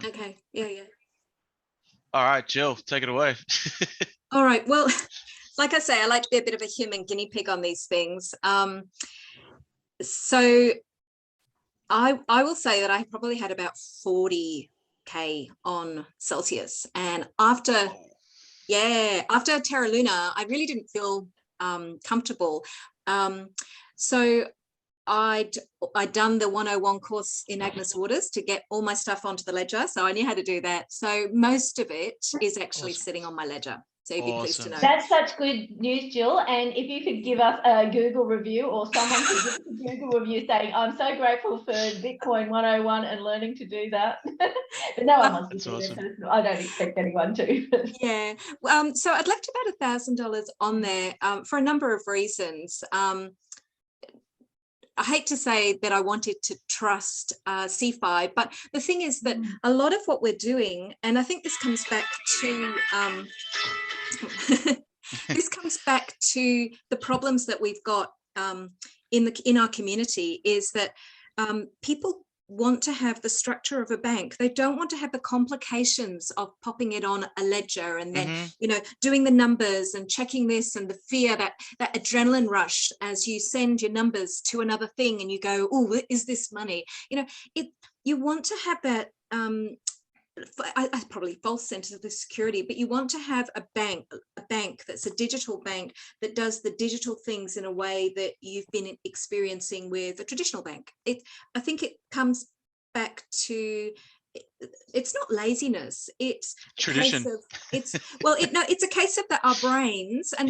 Okay. Yeah. All right, Jill, take it away. All right. Well, like I say, I like to be a bit of a human guinea pig on these things. So I will say that I probably had about 40K on Celsius, and after Terra Luna, I really didn't feel comfortable. So I'd done the 101 course in Agnes Waters to get all my stuff onto the ledger, so I knew how to do that. So most of it is actually sitting on my ledger. So you'd be pleased to know. That's such good news, Jill. And if you could give us a Google review, or someone could give us a Google review saying, I'm so grateful for Bitcoin 101 and learning to do that. But no one wants to do that personal. I don't expect anyone to. Yeah. So I'd left about $1,000 on there for a number of reasons. I hate to say that I wanted to trust CeFi, but the thing is that a lot of what we're doing, and I think this comes back to the problems that we've got in our community, is that people want to have the structure of a bank. They don't want to have the complications of popping it on a ledger and then doing the numbers and checking this, and the fear, that adrenaline rush as you send your numbers to another thing and you go, oh, is this money? You want to have that probably false sense of the security, but you want to have a bank that's a digital bank that does the digital things in a way that you've been experiencing with a traditional bank. I think it comes back to, it's not laziness, it's tradition. It's a case of that our brains, and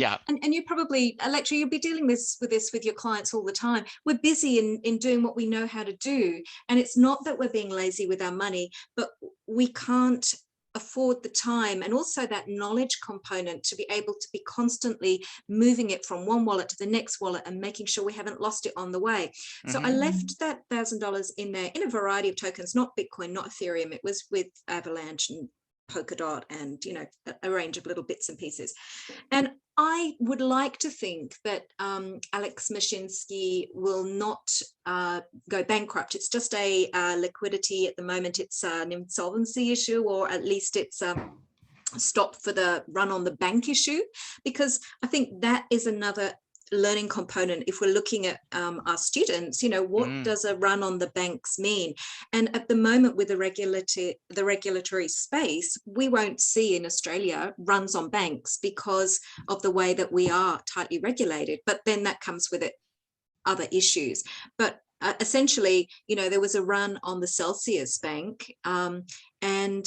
you probably, Electra, you'll be dealing with this with your clients all the time. We're busy in doing what we know how to do, and it's not that we're being lazy with our money, but we can't afford the time and also that knowledge component to be able to be constantly moving it from one wallet to the next wallet and making sure we haven't lost it on the way. So I left that $1,000 in there in a variety of tokens, not Bitcoin, not Ethereum. It was with Avalanche and Polkadot and a range of little bits and pieces. And I would like to think that Alex Mashinsky will not go bankrupt. It's just a liquidity at the moment. It's an insolvency issue, or at least it's stop for the run on the bank issue, because I think that is another learning component. If we're looking at our students, what does a run on the banks mean? And at the moment, with the regulatory space, we won't see in Australia runs on banks because of the way that we are tightly regulated. But then that comes with it other issues. But essentially, there was a run on the Celsius Bank, and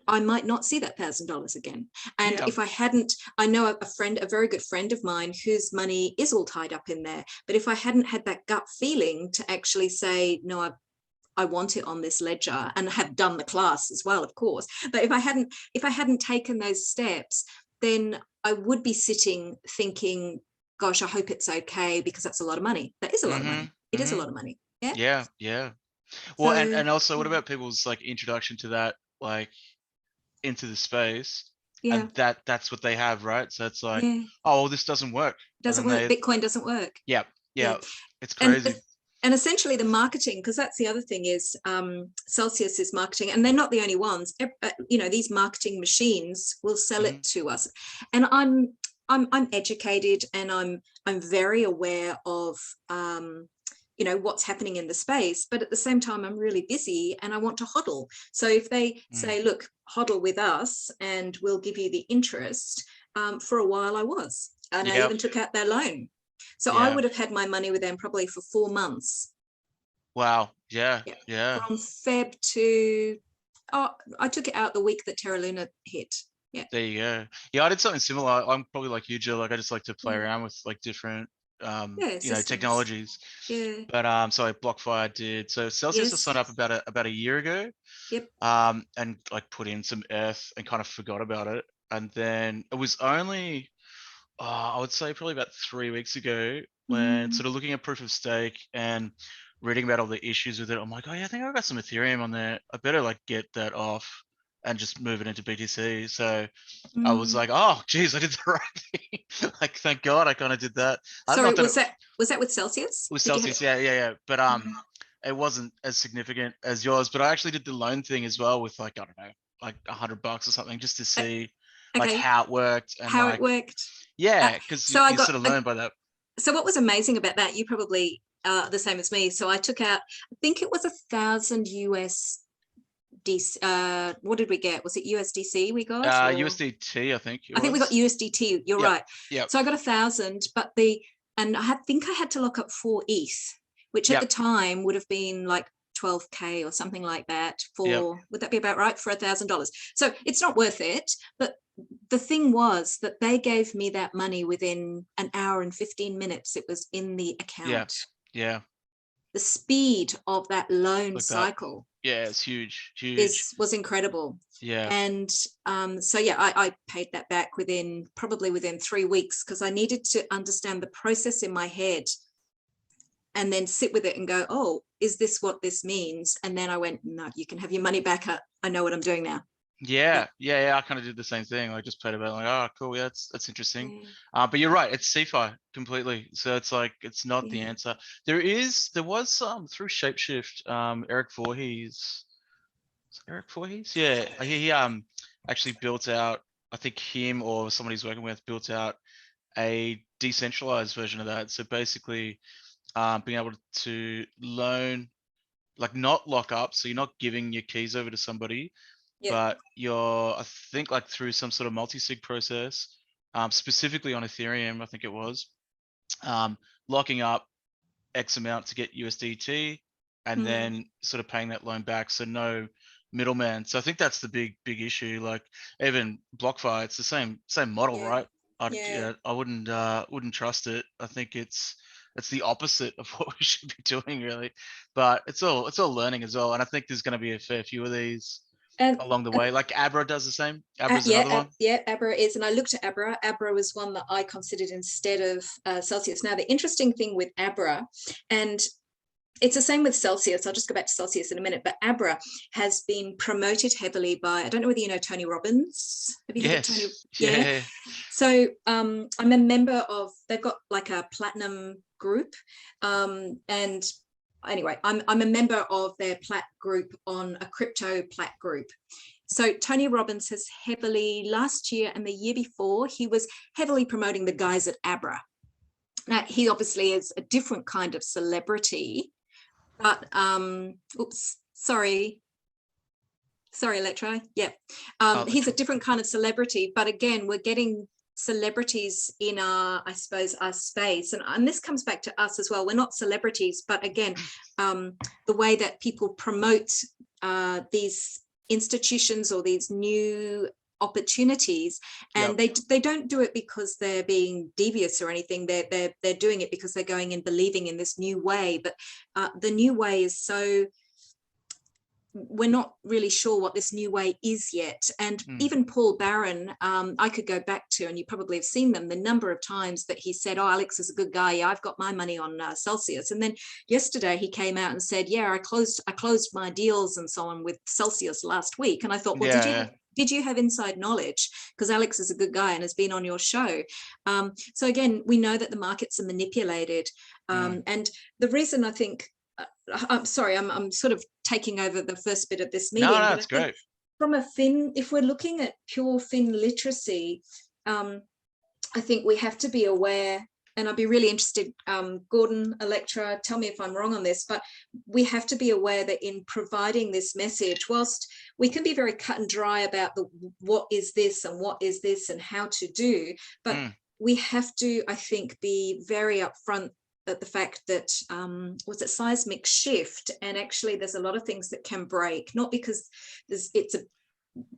I might not see that $1,000 again. And if I hadn't, I know a very good friend of mine whose money is all tied up in there. But if I hadn't had that gut feeling to actually say, no, I want it on this ledger, and have done the class as well, of course. But if I hadn't taken those steps, then I would be sitting thinking, gosh, I hope it's okay, because that's a lot of money. That is a lot of money. It is a lot of money. Yeah. Well, and also, what about people's introduction to that, into the space, and that's what they have, right? So it's like, oh, well, this doesn't work. Doesn't work. Bitcoin doesn't work. Yeah. It's crazy. And essentially the marketing, because that's the other thing, is Celsius is marketing, and they're not the only ones. These marketing machines will sell it to us, and I'm educated, and I'm very aware of what's happening in the space, but at the same time I'm really busy and I want to hodl. So if they say, look, hodl with us and we'll give you the interest, for a while I was, and I even took out their loan. So I would have had my money with them probably for 4 months. Wow. Yeah. From Feb to I took it out the week that Terra Luna hit. Yeah. There you go. Yeah, I did something similar. I'm probably like you, Jill. I just like to play around with different technologies. But so BlockFi did. So Celsius I signed up about a year ago. And put in some ETH and kind of forgot about it. And then it was only I would say probably about 3 weeks ago, when sort of looking at proof of stake and reading about all the issues with it, I'm like, oh yeah, I think I've got some Ethereum on there. I better get that off and just move it into BTC. So I was like, oh geez, I did the right thing. Thank God I kind of did that. Sorry, was that with Celsius? With Celsius, yeah. But it wasn't as significant as yours, but I actually did the loan thing as well with like, I don't know, like $100 or something, just to see like how it worked and how like, it worked. Yeah, because so you sort of learn by that. So what was amazing about that, you probably the same as me. So I took out, I think it was 1,000 USD. What did we get? Was it USDC we got? USDT, I think. I think we got USDT. You're right. Yeah. So I got 1,000, but and I think I had to lock up 4 ETH, which at the time would have been like 12K or something like that for, would that be about right, for $1,000? So it's not worth it. But the thing was that they gave me that money within an hour and 15 minutes. It was in the account. Yeah. The speed of that loan like cycle. That. Yeah, it's huge. Was incredible. Yeah. And so yeah, I paid that back probably within 3 weeks, because I needed to understand the process in my head and then sit with it and go, oh, is this what this means? And then I went, no, you can have your money back. I know what I'm doing now. Yeah. I kind of did the same thing. I just played about like, oh, cool. Yeah, that's interesting. But you're right. It's CeFi completely. So it's like, it's not the answer. There was through Shapeshift, Eric Voorhees. Yeah. He actually built out, I think him or somebody he's working with built out a decentralized version of that. So basically being able to loan, like not lock up. So you're not giving your keys over to somebody, but you're, I think like through some sort of multi-sig process, specifically on Ethereum, I think it was, locking up X amount to get USDT and then sort of paying that loan back. So no middleman. So I think that's the big issue. Like even BlockFi, it's the same model, right? I wouldn't trust it. I think it's the opposite of what we should be doing, really. But it's all learning as well. And I think there's going to be a fair few of these along the way. Like Abra does the same. Abra's another one. Abra is, and I looked at Abra. Abra was one that I considered instead of Celsius. Now the interesting thing with Abra, and it's the same with Celsius, I'll just go back to Celsius in a minute, but Abra has been promoted heavily by, I don't know whether you know Tony Robbins. Have you heard of Tony? Yeah. So I'm a member of, they've got like a platinum group, and anyway, I'm a member of their Plat group on a crypto Plat group. So Tony Robbins has heavily, last year and the year before, he was heavily promoting the guys at Abra. Now, he obviously is a different kind of celebrity, but sorry Electro. He's a different kind of celebrity, but again, we're getting celebrities in our space, and this comes back to us as well. We're not celebrities, but again, the way that people promote these institutions or these new opportunities, and they don't do it because they're being devious or anything. They're doing it because they're going and believing in this new way. But the new way is so, we're not really sure what this new way is yet. And even Paul Barron, I could go back to, and you probably have seen them, the number of times that he said, oh, Alex is a good guy. Yeah, I've got my money on Celsius. And then yesterday he came out and said, yeah, I closed my deals and so on with Celsius last week. And I thought, well, did you have inside knowledge? Because Alex is a good guy and has been on your show. So again, we know that the markets are manipulated. And the reason I think, I'm sorry, I'm sort of taking over the first bit of this meeting. No, that's great. From a fin, if we're looking at pure fin literacy, I think we have to be aware, and I'd be really interested, Gordon, Electra, tell me if I'm wrong on this, but we have to be aware that in providing this message, whilst we can be very cut and dry about what is this and what is this and how to do, but we have to, I think, be very upfront at the fact that was it seismic shift, and actually there's a lot of things that can break, not because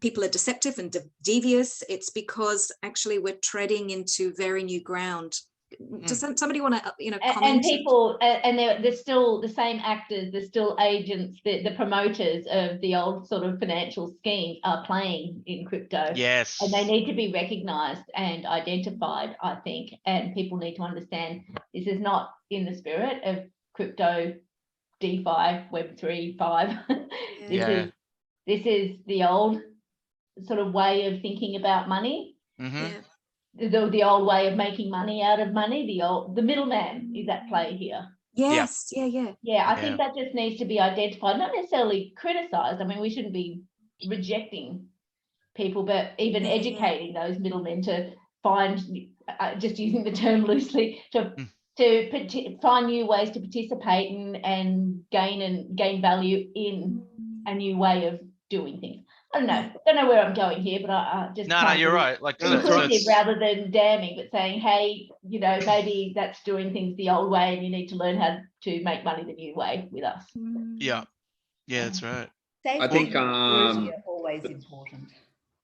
people are deceptive and devious, it's because actually we're treading into very new ground. Does somebody want to comment? And people, and they're still the same actors, they're still agents, the promoters of the old sort of financial scheme are playing in crypto. Yes. And they need to be recognized and identified, I think. And people need to understand this is not in the spirit of crypto, DeFi, Web3, 5. This is the old sort of way of thinking about money. The old way of making money out of money. The middleman is at play here. Yes. Yeah, I think that just needs to be identified, not necessarily criticized. I mean, we shouldn't be rejecting people, but even educating those middlemen to find, just using the term loosely, to find new ways to participate and gain value in a new way of doing things. I don't know where I'm going here, but I just no, you're right. Like inclusive rather than damning, but saying, hey, maybe that's doing things the old way, and you need to learn how to make money the new way with us. Yeah, that's right. Safety I think and security are always important.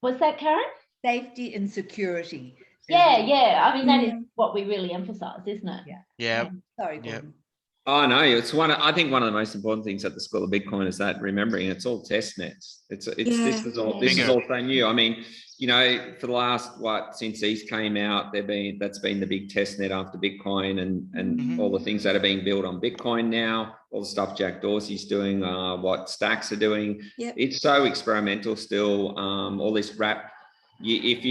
What's that, Karen? Safety and security. Yeah. I mean, that is what we really emphasize, isn't it? Yeah. Sorry, Gordon. Oh no, it's I think one of the most important things at the School of Bitcoin is that remembering it's all test nets. This is all so new. I mean, for the last since these came out, that's been the big test net after Bitcoin and all the things that are being built on Bitcoin now, all the stuff Jack Dorsey's doing, what Stacks are doing. Yep. It's so experimental still. All this rap. If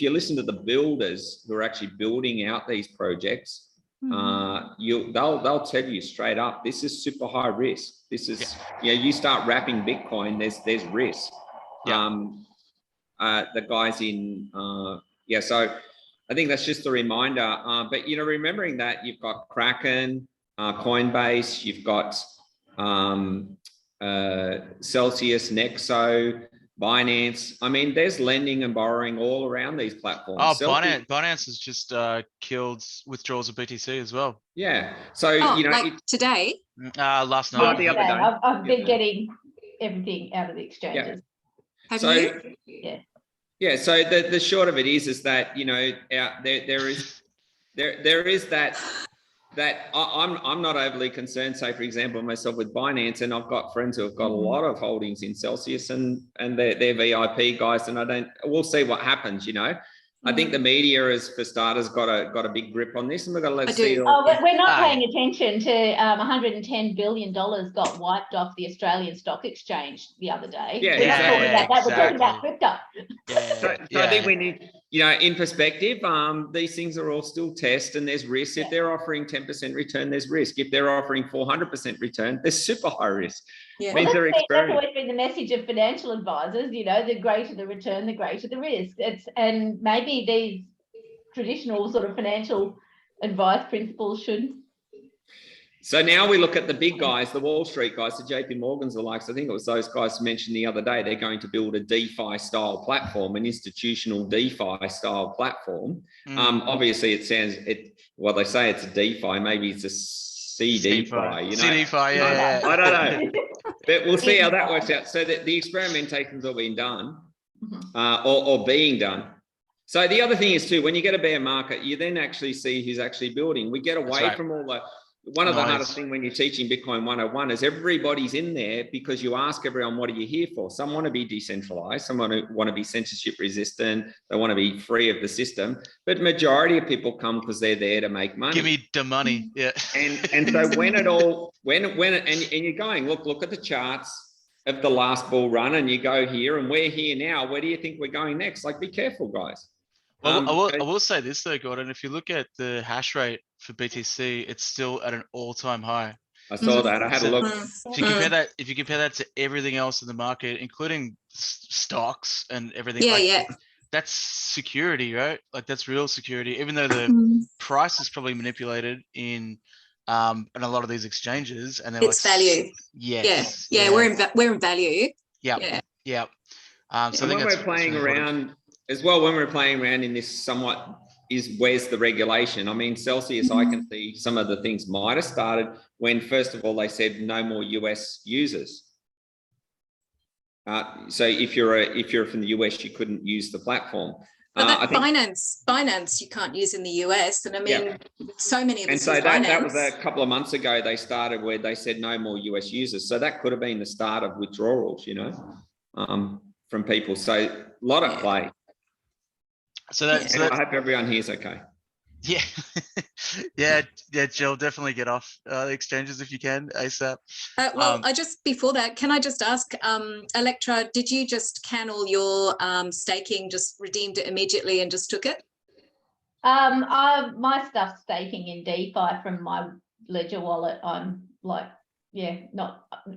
you listen to the builders who are actually building out these projects, they'll tell you straight up, this is super high risk. This is you start wrapping Bitcoin, there's risk. The guys in so I think that's just a reminder. But remembering that you've got Kraken, Coinbase, you've got Celsius, Nexo, Binance. I mean, there's lending and borrowing all around these platforms. Binance has just killed withdrawals of BTC as well. Yeah. So like today. Last night. The other day. I've been getting everything out of the exchanges. Have you? Yeah. Yeah. So the short of it is that there is that I'm not overly concerned, say, for example, myself with Binance, and I've got friends who have got a lot of holdings in Celsius and they're VIP guys, and we'll see what happens, I think the media has, for starters, got a big grip on this, and we've got to see. We're not paying attention to $110 billion got wiped off the Australian Stock Exchange the other day. We're talking about crypto. So I think we need, in perspective, these things are all still tests, and there's risk. If they're offering 10% return, there's risk. If they're offering 400% return, there's super high risk. Yeah. That's always been the message of financial advisors. The greater the return, the greater the risk. And maybe these traditional sort of financial advice principles should. So now we look at the big guys, the Wall Street guys, the JP Morgans, the likes. I think it was those guys mentioned the other day. They're going to build a DeFi style platform, an institutional DeFi style platform. Obviously, they say it's a DeFi. Maybe it's a CDFi. CDFi, yeah. I don't know. But we'll see how that works out. So that the experimentations are being done or being done. So the other thing is too, when you get a bear market, you then actually see who's actually building. We get away from all the... One of the hardest things when you're teaching Bitcoin 101 is everybody's in there because you ask everyone, what are you here for? Some want to be decentralized, some want to be censorship resistant, they want to be free of the system, but majority of people come because they're there to make money. Give me the money, yeah. And so when you're going, look at the charts of the last bull run, and you go here, and we're here now. Where do you think we're going next? Like, be careful, guys. Well, I will say this though, Gordon. If you look at the hash rate for BTC, it's still at an all-time high. I saw that. I had a look. If you compare that to everything else in the market, including stocks and everything, that's security, right? Like that's real security. Even though the price is probably manipulated in a lot of these exchanges, and it's value. Yes. Yeah. We're in value. Yeah. So when we're playing around. As well, when we're playing around in this somewhat is where's the regulation? I mean, Celsius, I can see some of the things might have started when, first of all, they said no more US users. So if you're from the US, you couldn't use the platform. But that Binance, you can't use in the US, and I mean, so many of us. And so that was a couple of months ago. They started where they said no more US users. So that could have been the start of withdrawals, from people. So a lot of play. So I hope everyone here is okay. Yeah, Jill, definitely get off the exchanges if you can ASAP. Before that, can I just ask, Electra, did you just cancel your staking, just redeemed it immediately and just took it? My stuff's staking in DeFi from my Ledger wallet. I'm like, yeah,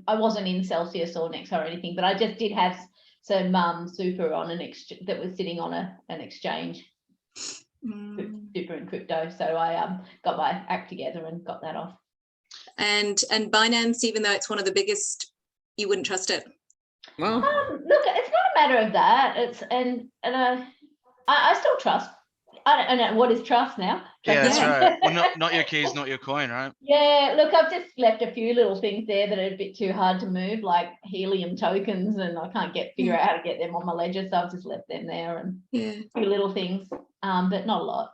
I wasn't in Celsius or Next or anything, but I just did have some super on that was sitting on an exchange, super in crypto. So I got my act together and got that off. And Binance, even though it's one of the biggest, you wouldn't trust it? Well, look, it's not a matter of that. It's I still trust. I don't know what is trust now. Yeah, that's right. Well, not your keys, not your coin, right? Yeah, look, I've just left a few little things there that are a bit too hard to move, like helium tokens, and I can't figure out how to get them on my ledger, so I've just left them there, and a few little things, but not a lot.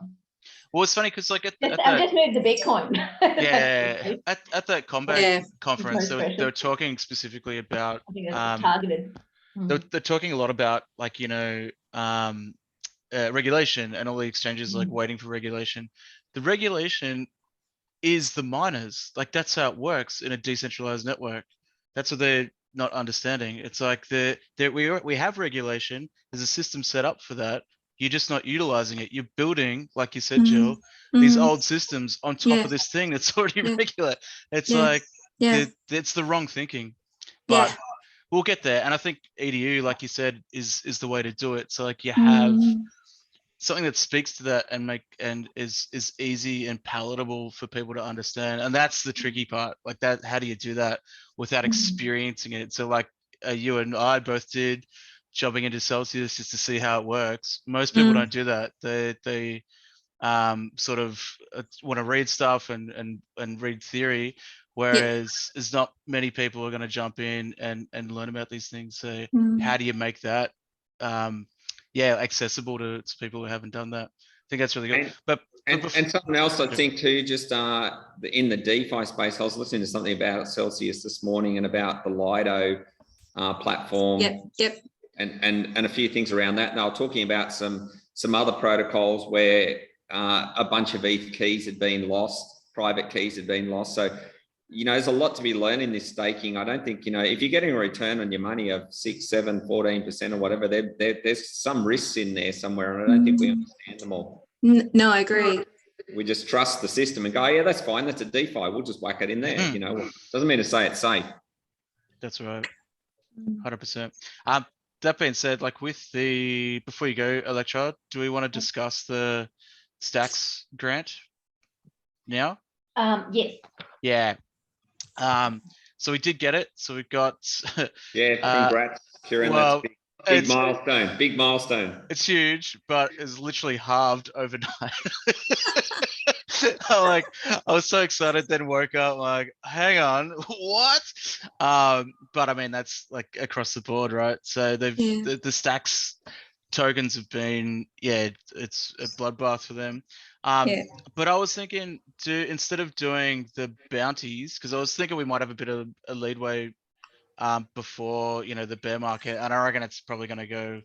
Well, it's funny because like I've just moved the Bitcoin. Yeah, at that Combat conference, they were talking specifically about. I think it's targeted. They're talking a lot about like regulation and all the exchanges like waiting for regulation. The regulation is the miners. Like that's how it works in a decentralized network. That's what they're not understanding. It's like we have regulation. There's a system set up for that. You're just not utilizing it. You're building, like you said, Jill, these old systems on top of this thing that's already regular. It's like it's the wrong thinking. But we'll get there. And I think EDU, like you said, is the way to do it. So like you have something that speaks to that and is easy and palatable for people to understand. And that's the tricky part. Like that, how do you do that without experiencing it? So like you and I both did, jumping into Celsius just to see how it works. Most people don't do that. They sort of want to read stuff and read theory, whereas there's not many people who are going to jump in and learn about these things. So how do you make that accessible to people who haven't done that? I think that's really good. And something else I think too, just in the DeFi space, I was listening to something about Celsius this morning and about the Lido platform. And a few things around that. And they were talking about some other protocols where a bunch of ETH keys had been lost, private keys had been lost. So, there's a lot to be learned in this staking. I don't think, if you're getting a return on your money of 6, 7, 14% or whatever, there's some risks in there somewhere. And I don't think we understand them all. No, I agree. We just trust the system and go, yeah, that's fine. That's a DeFi. We'll just whack it in there. Doesn't mean to say it's safe. That's right. 100%. That being said, like before you go, Electra, do we want to discuss the Stacks grant now? Yes. Yeah. So we did get it. So we got. Congrats, Kieran. Well, that's big milestone. It's huge, but it's literally halved overnight. I was so excited, then woke up like, hang on, what? But I mean, that's like across the board, right? So the Stacks tokens have been, it's a bloodbath for them. But I was thinking, instead of doing the bounties, because I was thinking we might have a bit of a leadway before the bear market, and I reckon it's probably going to go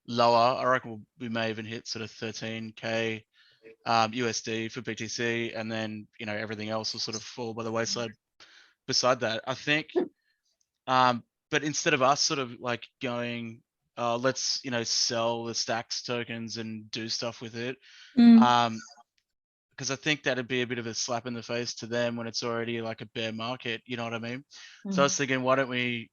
lower. I reckon we may even hit sort of 13k USD for BTC, and then everything else will sort of fall by the wayside beside that, I think. But instead of us sort of like going, let's sell the Stacks tokens and do stuff with it, because I think that'd be a bit of a slap in the face to them when it's already like a bear market, you know what I mean? So I was thinking, why don't we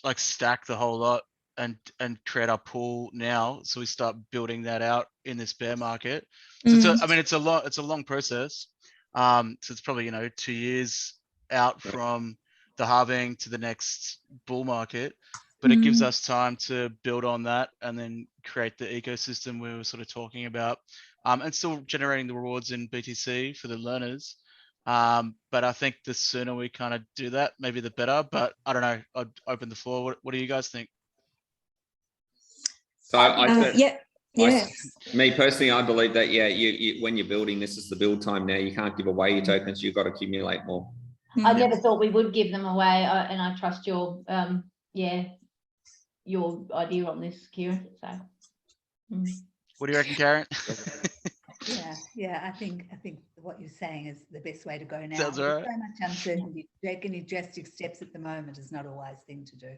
like stack the whole lot and create our pool now, so we start building that out in this bear market. So it's a long process. So it's probably 2 years out from the halving to the next bull market, but it gives us time to build on that and then create the ecosystem we were sort of talking about, and still generating the rewards in BTC for the learners. But I think the sooner we kind of do that, maybe the better. But I don't know. I'd open the floor. What do you guys think? So me personally, I believe that you when you're building, this is the build time now. You can't give away your tokens. You've got to accumulate more. I never thought we would give them away, and I trust your idea on this, Kieran. So, what do you reckon, Karin? I think what you're saying is the best way to go now. Sounds There's right. so much uncertainty. Taking any drastic steps at the moment is not a wise thing to do.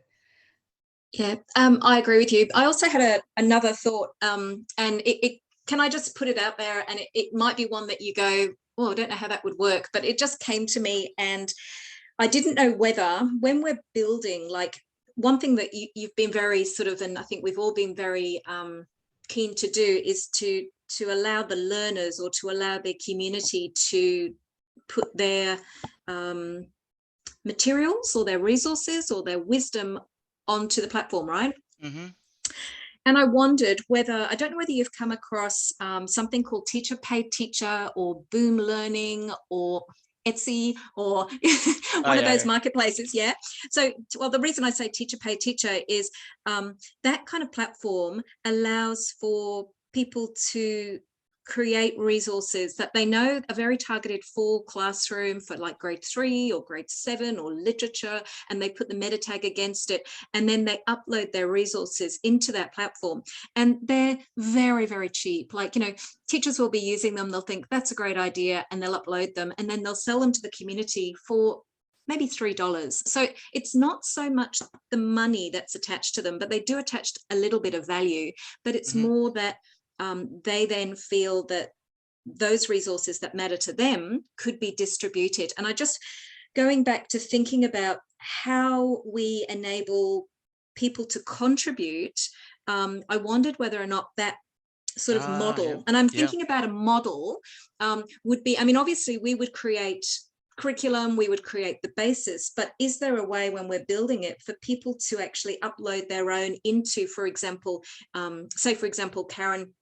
Yeah, I agree with you. I also had another thought, and it can I just put it out there? And it might be one that you go, oh, I don't know how that would work, but it just came to me, and I didn't know whether, when we're building, like, one thing that you've been very sort of, and I think we've all been very keen to do, is to allow the learners, or to allow their community to put their materials or their resources or their wisdom onto the platform, right? Mm-hmm. And I wondered whether, I don't know whether you've come across something called Teacher Pay Teacher, or Boom Learning, or Etsy, or one of those marketplaces. Yeah. So, well, the reason I say Teacher Pay Teacher is that kind of platform allows for people to create resources that they know are very targeted for classroom, for like grade 3 or grade 7 or literature, and they put the meta tag against it, and then they upload their resources into that platform, and they're very, very cheap. Like, you know, teachers will be using them, they'll think that's a great idea, and they'll upload them, and then they'll sell them to the community for maybe $3. So it's not so much the money that's attached to them, but they do attach a little bit of value. But it's more that they then feel that those resources that matter to them could be distributed. And I just, going back to thinking about how we enable people to contribute, I wondered whether or not that sort of model, and I'm thinking about a model would be, I mean, obviously we would create curriculum, we would create the basis, but is there a way when we're building it for people to actually upload their own into, for example, say, for example, Karin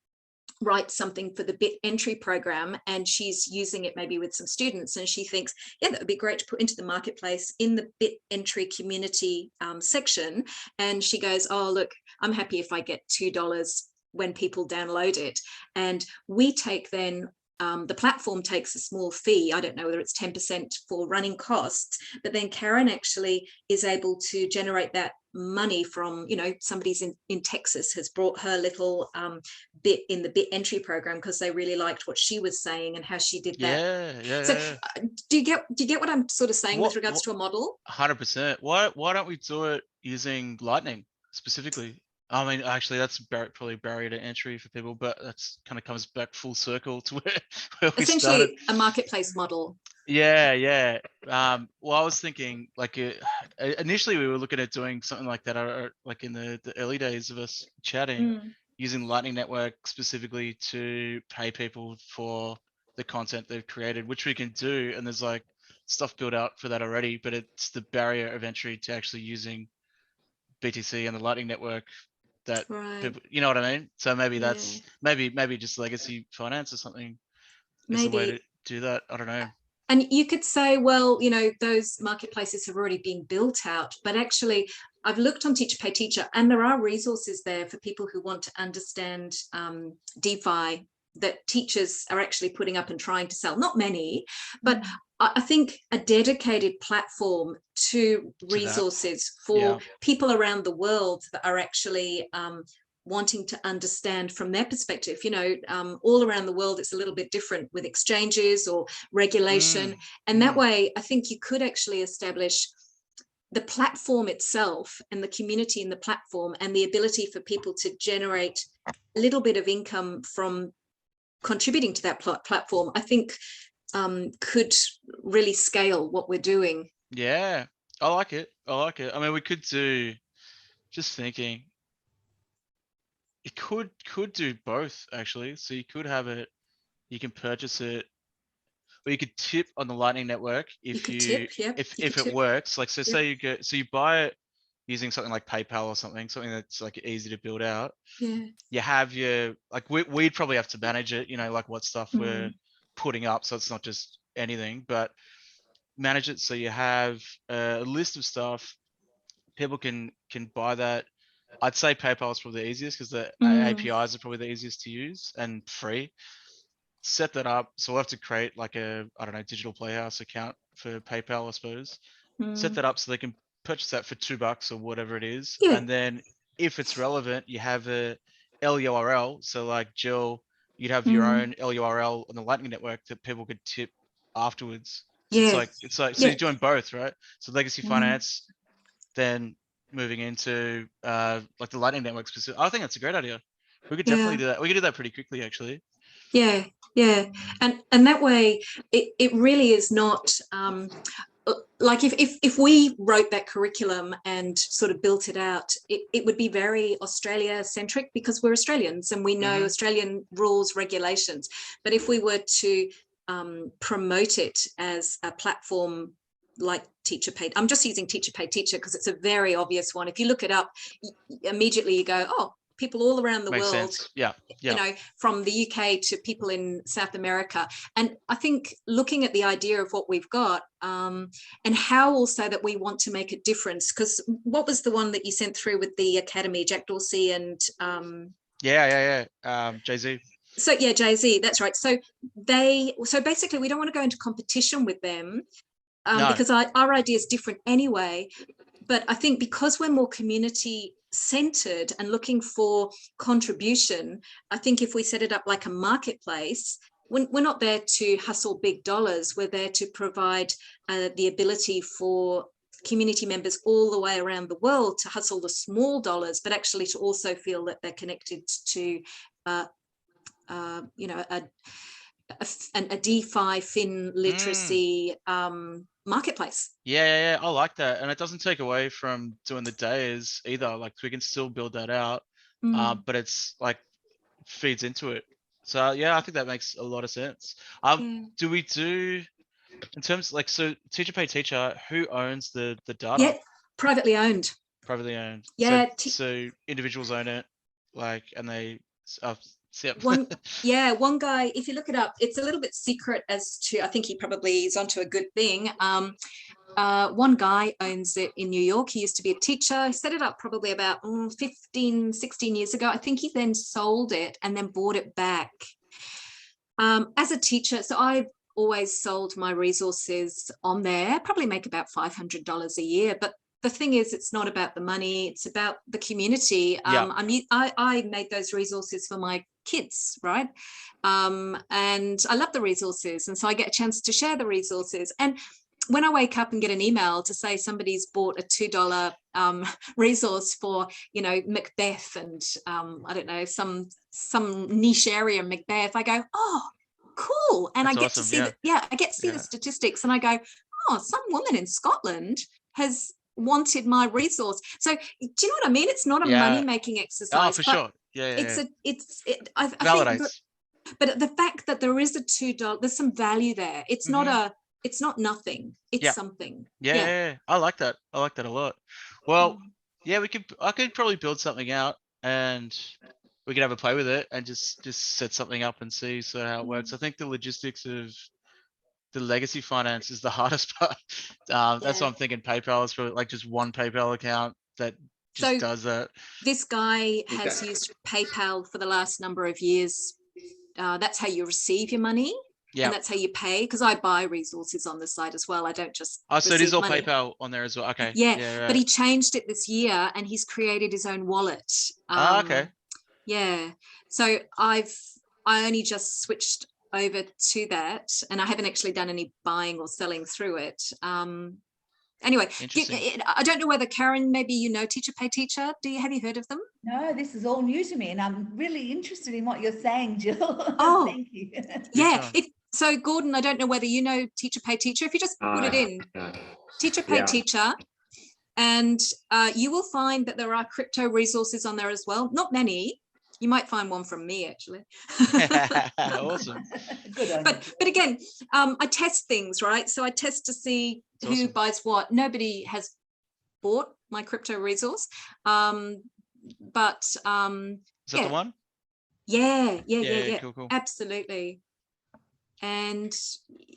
writes something for the bit entry program, and she's using it maybe with some students, and she thinks, yeah, that would be great to put into the marketplace in the bit entry community section. And she goes, oh, look, I'm happy if I get $2 when people download it. And we take then, the platform takes a small fee. I don't know whether it's 10% for running costs, but then Karin actually is able to generate that money from, you know, somebody's in Texas has brought her little bit in the bit entry program because they really liked what she was saying and how she did that. So do you get what I'm sort of saying with regards to a model? 100%. Why don't we do it using Lightning specifically? I mean, actually, that's probably barrier to entry for people, but that's kind of comes back full circle to where we essentially started. A marketplace model. Yeah. Well, I was thinking, like, initially we were looking at doing something like that, like in the early days of us chatting, using Lightning Network specifically to pay people for the content they've created, which we can do. And there's like stuff built out for that already, but it's the barrier of entry to actually using BTC and the Lightning Network that people, you know what I mean? So maybe that's maybe just legacy finance or something is the way to do that. I don't know. And you could say, well, you know, those marketplaces have already been built out, but actually I've looked on Teacher Pay Teacher, and there are resources there for people who want to understand DeFi that teachers are actually putting up and trying to sell. Not many, but I think a dedicated platform to resources for people around the world that are actually wanting to understand from their perspective. You know, all around the world it's a little bit different with exchanges or regulation, and that way I think you could actually establish the platform itself and the community in the platform, and the ability for people to generate a little bit of income from contributing to that platform, I think could really scale what we're doing. Yeah, I like it. I mean, we could do, just thinking, it could do both actually. So you could have it, you can purchase it, or you could tip on the Lightning Network if it works. Like, so say you buy it using something like PayPal or something that's like easy to build out. You have your, like, we'd probably have to manage it, you know, like what stuff we're putting up, so it's not just anything, but manage it so you have a list of stuff. People can buy that. I'd say PayPal is probably the easiest because the APIs are probably the easiest to use and free. Set that up. So we'll have to create like a, I don't know, Digital Playhouse account for PayPal, I suppose. Set that up so they can purchase that for $2 or whatever it is. And then if it's relevant, you have a LURL. So like Jill, you'd have your own LURL on the Lightning Network that people could tip afterwards. So it's like so you're doing both, right? So legacy finance, then moving into like the Lightning Network specific. I think that's a great idea. We could definitely do that. We could do that pretty quickly, actually. Yeah, yeah. And that way it really is not like if we wrote that curriculum and sort of built it out, it would be very Australia centric, because we're Australians and we know Australian rules, regulations. But if we were to promote it as a platform like teacher paid, I'm just using teacher paid teacher because it's a very obvious one. If you look it up, immediately you go, oh, people all around the Makes world. sense. Yeah. You know, from the UK to people in South America. And I think looking at the idea of what we've got and how also that we want to make a difference, because what was the one that you sent through with the Academy, Jack Dorsey and Jay-Z. So yeah, Jay-Z, that's right. So basically we don't want to go into competition with them because our idea is different anyway. But I think because we're more community centered and looking for contribution, I think if we set it up like a marketplace, we're not there to hustle big dollars. We're there to provide the ability for community members all the way around the world to hustle the small dollars, but actually to also feel that they're connected to you know, a DeFi, fin literacy marketplace. Yeah, I like that. And it doesn't take away from doing the days either. Like we can still build that out, but it's like feeds into it. So yeah, I think that makes a lot of sense. Do we do, in terms like, so teacher pay teacher, who owns the data? Yeah, privately owned. Privately owned. Yeah. So individuals own it, like, and they one guy, if you look it up, it's a little bit secret as to, I think he probably is onto a good thing. One guy owns it in New York. He used to be a teacher. He set it up probably about 15, 16 years ago. I think he then sold it and then bought it back. As a teacher, so I've always sold my resources on there, probably make about $500 a year. But the thing is, it's not about the money, it's about the community. I made those resources for my kids, right? And I love the resources. And so I get a chance to share the resources. And when I wake up and get an email to say somebody's bought a $2 resource for, you know, Macbeth and I don't know, some niche area in Macbeth, I go, oh, cool. And that's I get awesome. to see I get to see the statistics, and I go, oh, some woman in Scotland has wanted my resource. So do you know what I mean? It's not a money-making exercise. Oh, for sure. I validates. think, but the fact that there is a $2, there's some value there. It's not it's not nothing. It's something. Yeah. I like that. I like that a lot. Well, I could probably build something out and we could have a play with it and just set something up and see how it works. I think the logistics of the legacy finance is the hardest part. That's why I'm thinking PayPal is probably like just one PayPal account that just does that. This guy has used PayPal for the last number of years. That's how you receive your money. Yeah. And that's how you pay, because I buy resources on the site as well. I don't just so it is all money. PayPal on there as well. Okay. Yeah, right. But he changed it this year and he's created his own wallet. Okay. Yeah. So I only just switched over to that, and I haven't actually done any buying or selling through it. Anyway, I don't know whether Karin, maybe you know Teacher Pay Teacher. Have you heard of them? No, this is all new to me, and I'm really interested in what you're saying, Jill. Oh, thank you. Yeah. So Gordon, I don't know whether you know Teacher Pay Teacher. If you just put it in, Teacher Pay Teacher, and you will find that there are crypto resources on there as well. Not many. You might find one from me, actually. Awesome. Good. But again, I test things, right? So I test to see who buys what. Nobody has bought my crypto resource, but is that the one? Yeah. Cool. Absolutely. And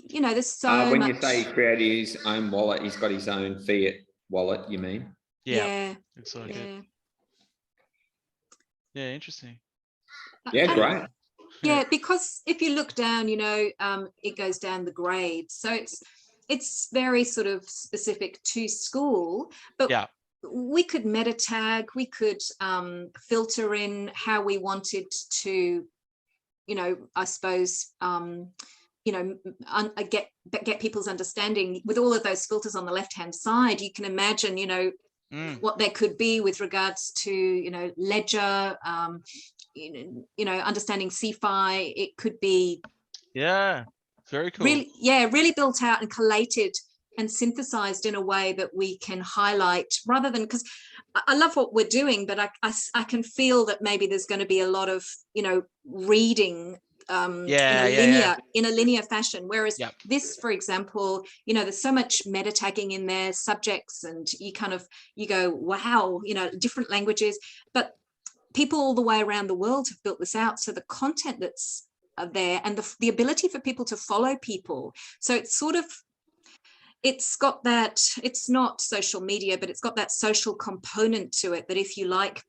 you know, there's so when much. you say he created his own wallet, he's got his own fiat wallet, you mean? Yeah. Looks like it. Yeah, interesting. Yeah, great. Yeah, because if you look down, you know, it goes down the grade. So it's very sort of specific to school, but we could meta tag, we could filter in how we wanted to, you know, I suppose, you know, get people's understanding with all of those filters on the left-hand side. You can imagine, you know, what there could be with regards to, you know, ledger, you know, understanding CeFi. It could be very cool. Really built out and collated and synthesized in a way that we can highlight, rather than, because I love what we're doing, but I can feel that maybe there's going to be a lot of, you know, reading in a linear fashion, whereas this, for example, you know, there's so much meta tagging in there, subjects, and you go, wow, you know, different languages, but people all the way around the world have built this out, so the content that's there and the ability for people to follow people, so it's sort of, it's got that, it's not social media, but it's got that social component to it, that if you like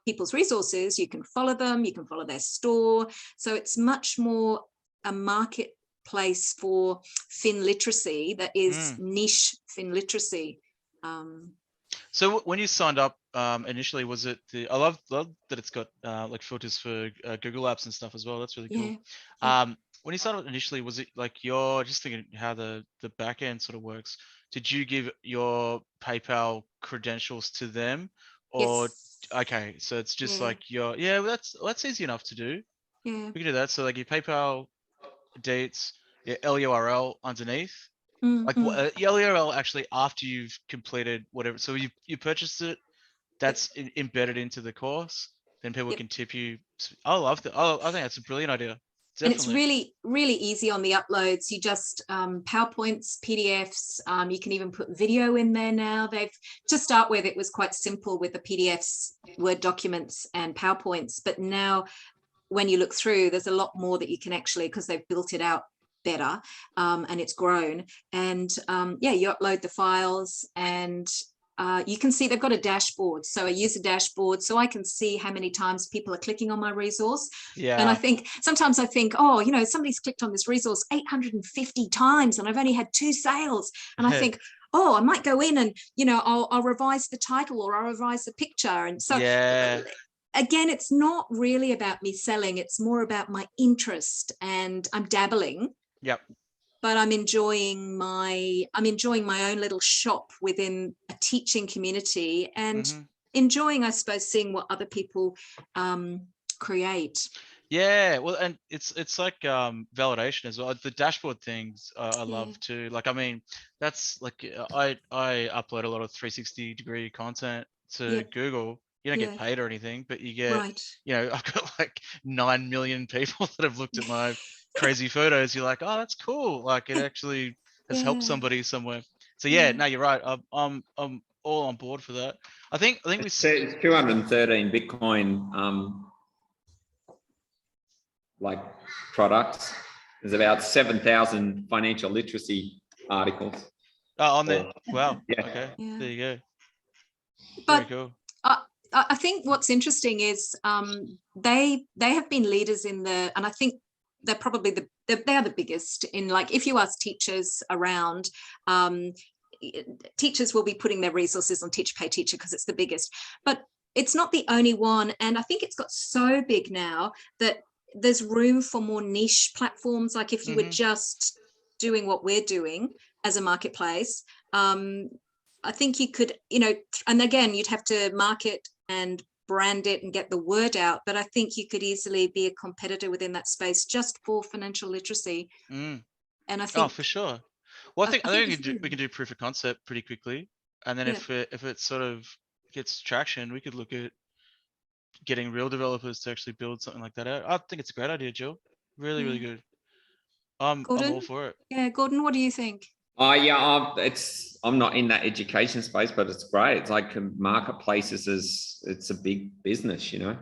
people's resources, you can follow them, you can follow their store. So it's much more a marketplace for fin literacy that is niche fin literacy. So when you signed up initially, was it I love that it's got like filters for Google Apps and stuff as well. That's really cool. When you signed up initially, was it like, you're just thinking how the back end sort of works? Did you give your PayPal credentials to them, or okay, so it's just like well, that's easy enough to do. We can do that. So like your PayPal dates, your LURL underneath. Like your LURL actually after you've completed whatever. So you purchased it, that's embedded into the course. Then people can tip you. I love that. I think that's a brilliant idea. Definitely. And it's really, really easy on the uploads. You just PowerPoints, PDFs, you can even put video in there now. To start with, it was quite simple with the PDFs, Word documents and PowerPoints. But now when you look through, there's a lot more that you can actually, because they've built it out better and it's grown. And you upload the files, and you can see they've got a dashboard. So I use a dashboard so I can see how many times people are clicking on my resource. And I think sometimes oh, you know, somebody's clicked on this resource 850 times and I've only had 2 sales. And I think, oh, I might go in and, you know, I'll revise the title, or I'll revise the picture. And so again, it's not really about me selling. It's more about my interest, and I'm dabbling. But I'm enjoying my own little shop within a teaching community, and enjoying, I suppose, seeing what other people create. Well, and it's like validation as well. The dashboard things I love too. Like, I mean, that's like I upload a lot of 360-degree content to Google. You don't get paid or anything, but you get, you know, I've got like 9 million people that have looked at my crazy photos. You're like, oh, that's cool. Like, it actually has helped somebody somewhere. So no, you're right. I'm all on board for that. I think we see 213 Bitcoin like products. There's about 7,000 financial literacy articles. Oh, on there. Wow. Okay. There you go. But very cool. I think what's interesting is they have been leaders in and I think they're probably they are the biggest in, like, if you ask teachers around, teachers will be putting their resources on Teach Pay Teacher because it's the biggest, but it's not the only one. And I think it's got so big now that there's room for more niche platforms. Like, if you were just doing what we're doing as a marketplace, I think you could, you know, and again, you'd have to market and brand it and get the word out, but I think you could easily be a competitor within that space just for financial literacy. And I think, for sure. Well, I think we can do proof of concept pretty quickly, and then if it sort of gets traction, we could look at getting real developers to actually build something like that out. I think it's a great idea, Jill. Really good. I'm all for it. Yeah, Gordon, what do you think? I'm not in that education space, but it's great. It's like marketplaces it's a big business, you know.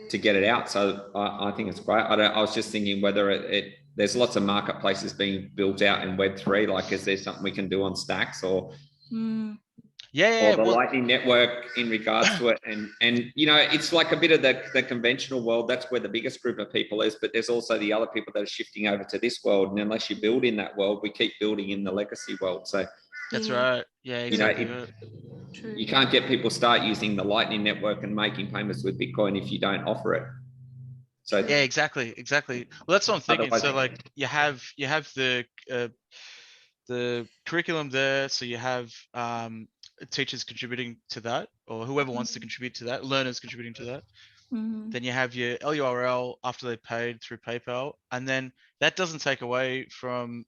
To get it out. So I think it's great. I was just thinking whether there's lots of marketplaces being built out in Web3. Like, is there something we can do on Stacks or or the Lightning Network in regards to it? And you know, it's like a bit of the conventional world. That's where the biggest group of people is, but there's also the other people that are shifting over to this world. And unless you build in that world, we keep building in the legacy world. So that's right. Yeah, exactly. You know, you can't get people start using the Lightning Network and making payments with Bitcoin if you don't offer it. So yeah, exactly. Well, that's what I'm thinking. So like, you have the curriculum there. So you have teachers contributing to that, or whoever wants to contribute to that, learners contributing to that. Then you have your LURL after they paid through PayPal, and then that doesn't take away from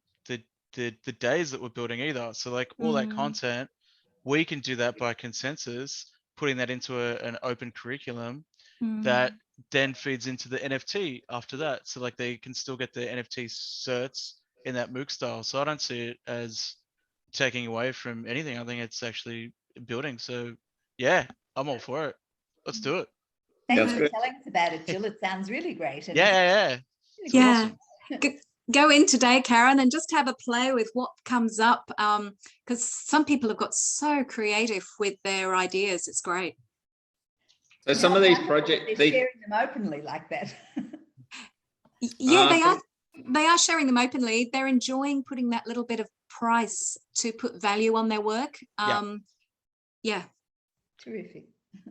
the days that we're building either. So like all that content, we can do that by consensus, putting that into an open curriculum that then feeds into the NFT after that. So like they can still get the NFT certs in that MOOC style. So I don't see it as taking away from anything. I think it's actually building. So yeah, I'm all for it. Let's do it. Thanks for telling us about it, Jill. It sounds really great. And yeah. It's awesome. Go in today, Karin, and just have a play with what comes up, because some people have got so creative with their ideas. It's great. So some of these projects, they're sharing them openly like that. Yeah, they are sharing them openly. They're enjoying putting that little bit of price to put value on their work. Yeah. Terrific.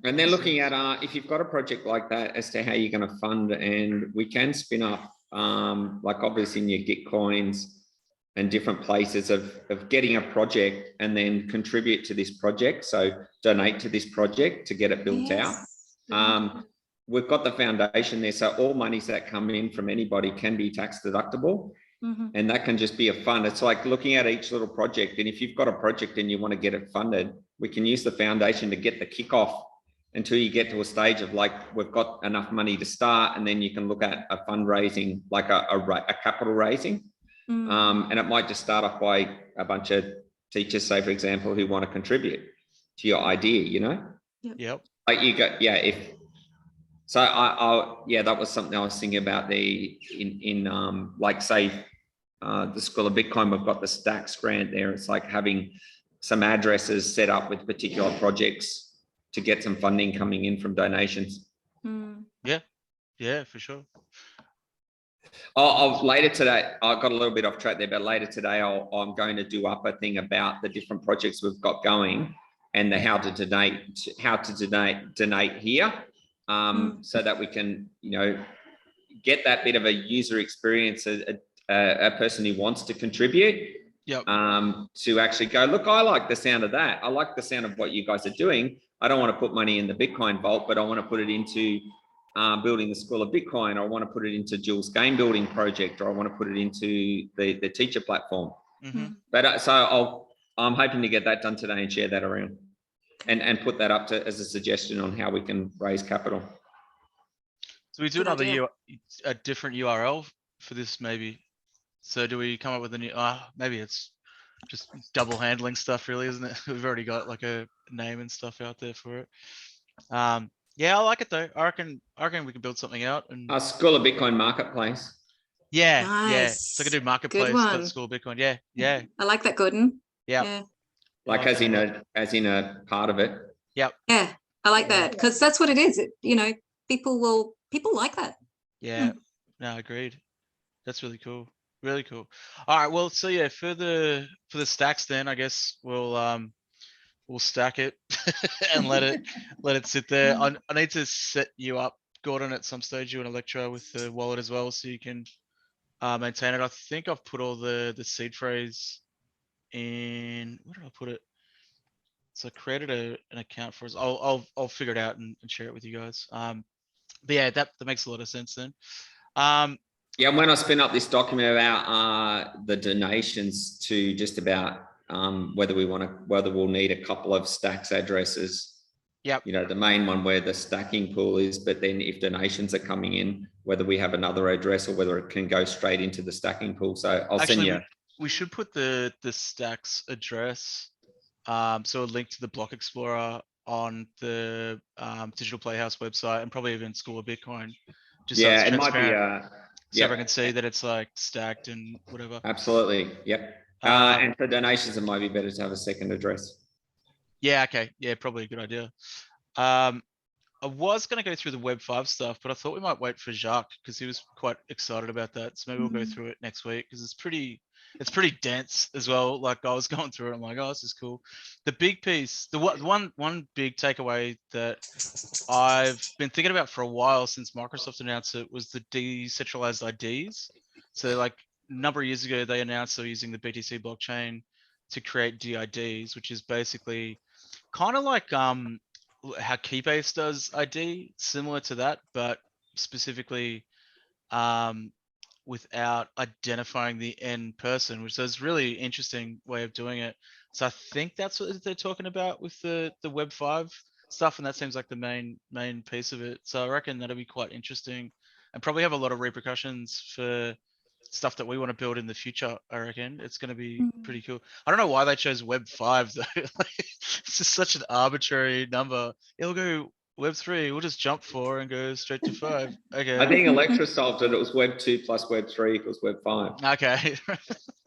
And they're looking at if you've got a project like that as to how you're going to fund, and we can spin up like obviously in your Gitcoins and different places of getting a project and then contribute to this project. So donate to this project to get it built out. We've got the foundation there. So all monies that come in from anybody can be tax deductible. And that can just be a fund. It's like looking at each little project. And if you've got a project and you want to get it funded, we can use the foundation to get the kickoff until you get to a stage of like, we've got enough money to start. And then you can look at a fundraising, like a capital raising. And it might just start off by a bunch of teachers, say, for example, who want to contribute to your idea, you know? Yep. Like you got, so that was something I was thinking about like say, the School of Bitcoin, we've got the Stacks grant there. It's like having some addresses set up with particular projects to get some funding coming in from donations. Yeah, for sure. Later today, I got a little bit off track there, but later today, I'm going to do up a thing about the different projects we've got going and the how to donate here, so that we can, get that bit of a user experience, a person who wants to contribute, to actually go, look, I like the sound of that. I like the sound of what you guys are doing. I don't want to put money in the Bitcoin vault, but I want to put it into building the School of Bitcoin, or I want to put it into Jill's game building project, or I want to put it into the teacher platform. But so I'm hoping to get that done today and share that around, and put that up as a suggestion on how we can raise capital. So we do a different URL for this, maybe. So do we come up with a new? Maybe it's just double handling stuff, really, isn't it? We've already got like a name and stuff out there for it. Yeah, I like it though. I reckon we can build something out. And School of Bitcoin marketplace. Nice. Yeah. So I could do marketplace at School of Bitcoin. Yeah. I like that, Gordon. Yeah. Like as in a part of it. Yeah, I like that, because that's what it is. People like that. Yeah. No, agreed. That's really cool. Really cool. All right. Well, so yeah, for the stacks, then I guess we'll stack it and let it sit there. I need to set you up, Gordon, at some stage. You want to lecture with the wallet as well, so you can maintain it. I think I've put all the seed phrase in. Where did I put it? So I created an account for us. I'll figure it out and share it with you guys. But yeah, that makes a lot of sense then. Yeah, when I spin up this document about the donations to just about whether we'll need a couple of stacks addresses. Yep. The main one where the stacking pool is, but then if donations are coming in, whether we have another address or whether it can go straight into the stacking pool. So I'll send you. We should put the stacks address, so a link to the block explorer on the Digital Playhouse website, and probably even School of Bitcoin. Just so it's transparent. So everyone can see that it's like stacked and whatever. Absolutely. Yep. And for donations, it might be better to have a second address. Yeah. Okay. Yeah. Probably a good idea. I was going to go through the Web 5 stuff, but I thought we might wait for Jacques because he was quite excited about that. So maybe we'll go through it next week, because it's pretty dense as well. Like I was going through it, I'm like, oh, this is cool. The big piece, the one big takeaway that I've been thinking about for a while since Microsoft announced it was the decentralized IDs. So like a number of years ago, they announced they're using the BTC blockchain to create DIDs, which is basically kind of like how Keybase does ID, similar to that, but specifically without identifying the end person, which is really interesting way of doing it. So I think that's what they're talking about with the Web 5 stuff, and that seems like the main piece of it. So I reckon that'll be quite interesting and probably have a lot of repercussions for stuff that we want to build in the future. I reckon it's going to be pretty cool. I don't know why they chose Web 5 though. It's just such an arbitrary number. It'll go Web 3. We'll just jump 4 and go straight to 5. Okay. I think Electra solved it. It was Web 2 plus Web 3 equals Web 5. Okay.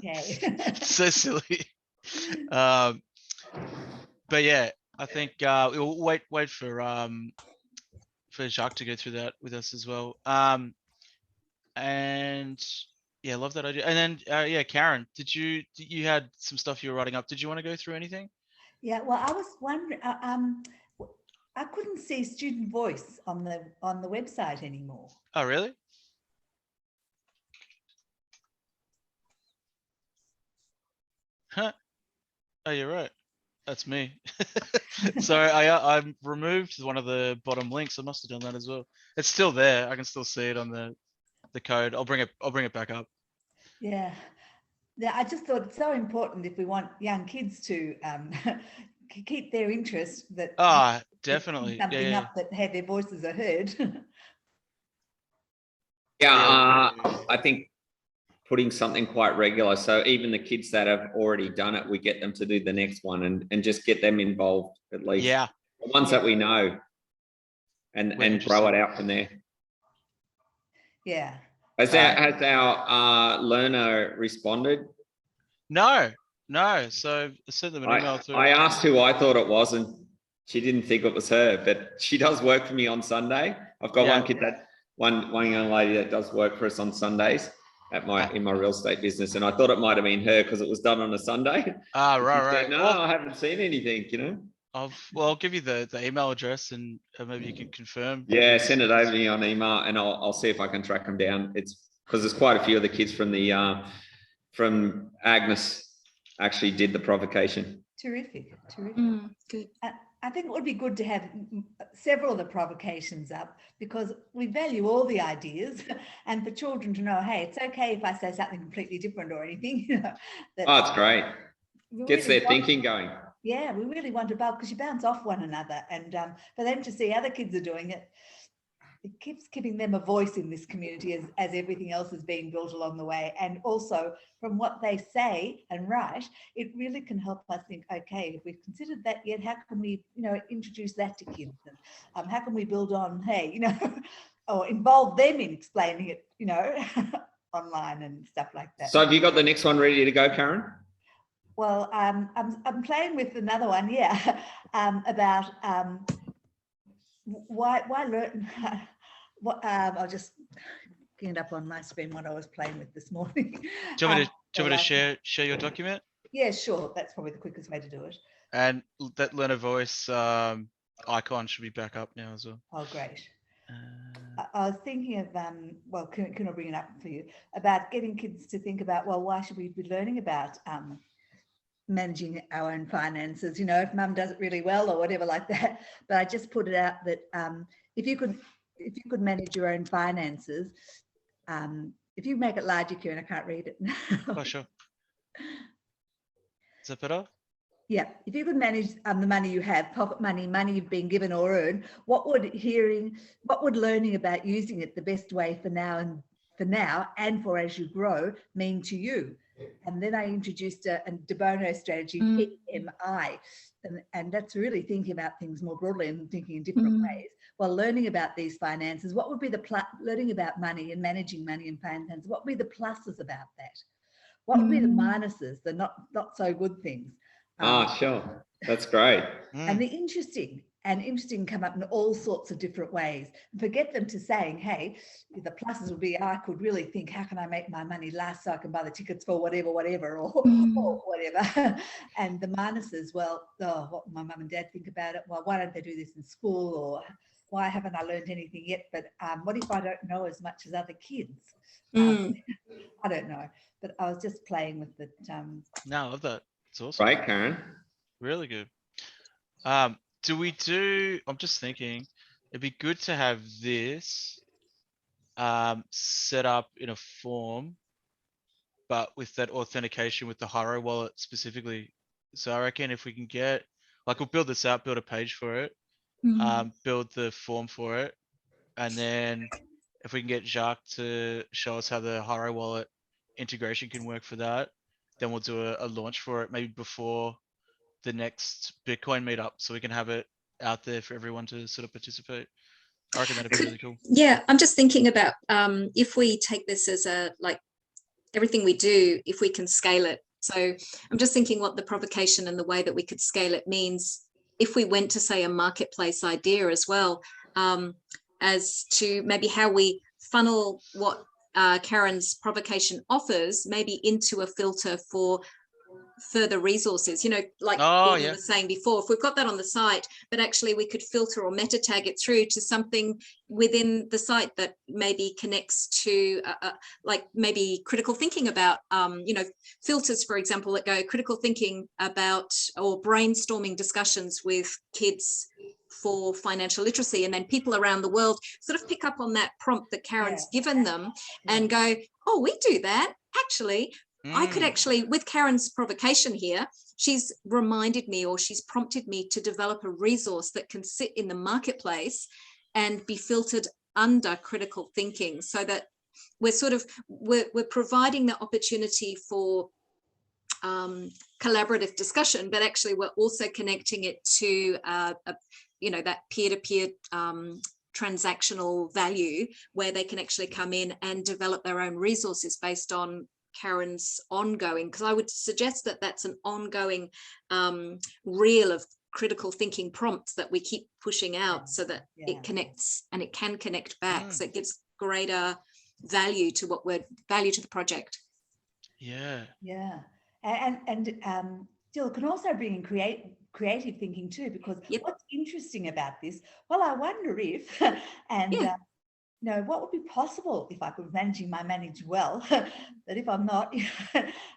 Okay. So silly. But yeah, I think we'll wait for Jacques to go through that with us as well. And yeah, love that idea. And then yeah, Karin, you had some stuff you were writing up. Did you want to go through anything? Yeah, well, I was wondering, I couldn't see student voice on the website anymore. Oh, really? Huh. Oh, you're right. That's me. Sorry, I removed one of the bottom links. I must have done that as well. It's still there. I can still see it on the code. I'll bring it back up. Yeah. Yeah, I just thought it's so important if we want young kids to keep their interest, that definitely something up that hey, their voices are heard. I think putting something quite regular, so even the kids that have already done it, we get them to do the next one and just get them involved at least. Yeah, the ones that we know, and grow it out from there. Yeah. Has our learner responded? No. So I sent them an email through. I asked who I thought it was, and she didn't think it was her, but she does work for me on Sunday. I've got one kid one young lady that does work for us on Sundays in my real estate business, and I thought it might have been her because it was done on a Sunday. Right. Said, no, I haven't seen anything, you know. I'll give you the email address, and maybe you can confirm. Yeah, send it over to me on email, and I'll see if I can track them down. It's because there's quite a few of the kids from the from Agnes actually did the provocation. Terrific. Good. I think it would be good to have several of the provocations up, because we value all the ideas, and for children to know, hey, it's okay if I say something completely different or anything. You know, it's great. Gets their thinking going. Yeah, we really want to bounce, because you bounce off one another, and for them to see other kids are doing it, it keeps giving them a voice in this community as everything else is being built along the way. And also from what they say and write, it really can help us think, okay, if we've considered that yet, how can we, introduce that to kids? And how can we build on, hey, or involve them in explaining it, online and stuff like that. So have you got the next one ready to go, Karin? Well, I'm playing with another one, about why learn. I'll just get it up on my screen what I was playing with this morning. Do you want me to share your document? Yeah, sure. That's probably the quickest way to do it. And that learner voice icon should be back up now as well. Oh, great. I was thinking of, well, can I bring it up for you, about getting kids to think about, well, why should we be learning about managing our own finances, if mum does it really well or whatever like that. But I just put it out that if you could manage your own finances, if you make it larger, Kieran, I can't read it. Oh, sure. Is that better? Yeah, if you could manage the money you have, pocket money, money you've been given or earned, what would learning about using it the best way for now and for as you grow mean to you? And then I introduced a de Bono strategy, PMI, and that's really thinking about things more broadly and thinking in different ways. While learning about these finances, what would be learning about money and managing money and finances? What would be the pluses about that? What would be the minuses, the not so good things? Sure, that's great. And the interesting come up in all sorts of different ways. And forget them to saying, hey, the pluses would be, I could really think, how can I make my money last so I can buy the tickets for whatever, or whatever. And the minuses, well, what will my mum and dad think about it? Well, why don't they do this in school? Or why haven't I learned anything yet? But what if I don't know as much as other kids? I don't know. But I was just playing with it. No, I love that. It's awesome. Right, Karin. Really good. Do we do, I'm just thinking, it'd be good to have this set up in a form, but with that authentication with the Haro wallet specifically. So I reckon if we can get, like, we'll build this out, build a page for it, build the form for it, and then if we can get Jacques to show us how the Haro wallet integration can work for that, then we'll do a launch for it maybe before the next Bitcoin meetup, so we can have it out there for everyone to sort of participate. I reckon that'd be really cool. Yeah, I'm just thinking about if we take this as a, like, everything we do, if we can scale it. So I'm just thinking what the provocation and the way that we could scale it means if we went to, say, a marketplace idea as well, as to maybe how we funnel what Karin's provocation offers maybe into a filter for further resources, you know, like Gordon was saying before, if we've got that on the site, but actually we could filter or meta tag it through to something within the site that maybe connects to like maybe critical thinking about, you know, filters, for example, that go critical thinking about or brainstorming discussions with kids for financial literacy, and then people around the world sort of pick up on that prompt that Karin's given them and go, oh, we do that actually. I could actually, with Karin's provocation here, she's reminded me, or she's prompted me to develop a resource that can sit in the marketplace and be filtered under critical thinking, so that we're sort of, we're providing the opportunity for collaborative discussion, but actually we're also connecting it to, you know, that peer-to-peer transactional value, where they can actually come in and develop their own resources based on Karin's ongoing, because I would suggest that that's an ongoing reel of critical thinking prompts that we keep pushing out, so that it connects and it can connect back, so it gives greater value to what we're to the project. And Jill can also bring in creative thinking too, because what's interesting about this, well, I wonder if you know, what would be possible if I could manage well, but if I'm not,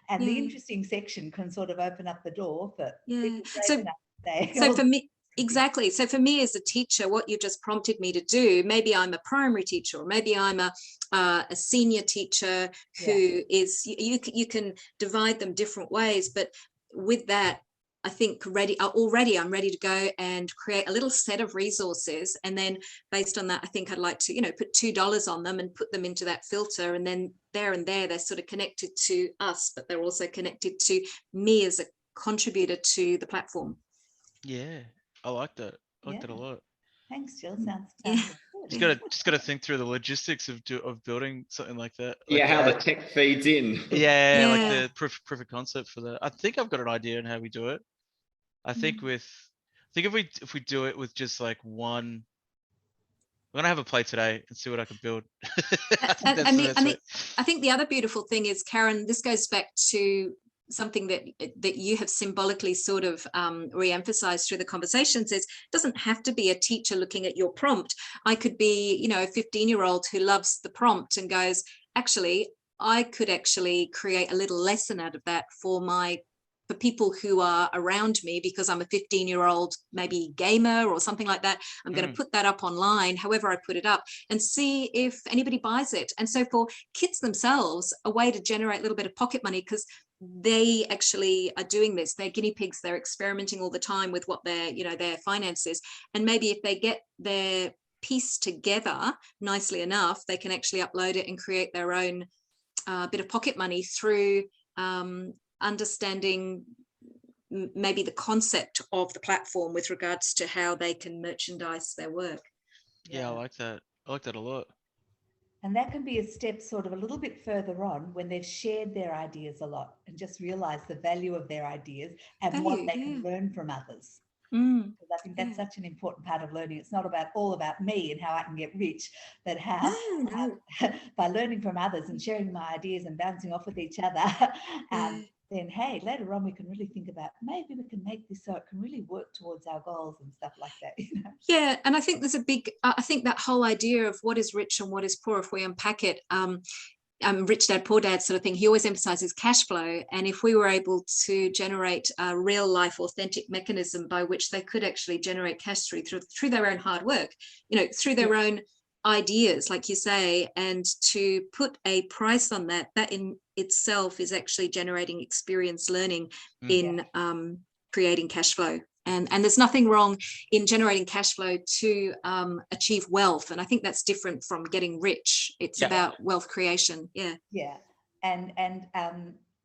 and the interesting section can sort of open up the door for people brave enough to say, so for me, exactly. So for me as a teacher, what you just prompted me to do, maybe I'm a primary teacher, or maybe I'm a senior teacher who is, you can divide them different ways, but with that, I think already I'm ready to go and create a little set of resources. And then based on that, I think I'd like to, you know, put $2 on them and put them into that filter. And then there they're sort of connected to us, but they're also connected to me as a contributor to the platform. Yeah, I like that. I like that a lot. Thanks, Jill. Sounds good. Just gotta think through the logistics of building something like that. Like how the tech feeds in. Like the proof of concept for that. I think I've got an idea on how we do it. I think if we do it with just like one, I'm gonna have a play today and see what I can build. I think the other beautiful thing is, Karin, this goes back to something that you have symbolically sort of re-emphasized through the conversations, is it doesn't have to be a teacher looking at your prompt. I could be, you know, a 15-year-old who loves the prompt and goes, actually, I could actually create a little lesson out of that for people who are around me, because I'm a 15-year-old, maybe gamer or something like that. I'm going to put that up online, however I put it up, and see if anybody buys it. And so for kids themselves, a way to generate a little bit of pocket money, because they actually are doing this. They're guinea pigs. They're experimenting all the time with what their finance is. And maybe if they get their piece together nicely enough, they can actually upload it and create their own bit of pocket money through understanding maybe the concept of the platform with regards to how they can merchandise their work. I like that. I like that a lot. And that can be a step sort of a little bit further on, when they've shared their ideas a lot and just realized the value of their ideas and what they can learn from others. Because I think that's such an important part of learning. It's not all about me and how I can get rich, but how by learning from others and sharing my ideas and bouncing off with each other, then hey, later on we can really think about, maybe we can make this so it can really work towards our goals and stuff like that. You know? Yeah, and I think there's a big, I think that whole idea of what is rich and what is poor, if we unpack it, rich dad, poor dad sort of thing. He always emphasizes cash flow. And if we were able to generate a real life, authentic mechanism by which they could actually generate cash through their own hard work, through their own ideas, like you say, and to put a price on that in itself is actually generating experience learning in creating cash flow. And there's nothing wrong in generating cash flow to achieve wealth. And I think that's different from getting rich. It's about wealth creation. Yeah. Yeah. And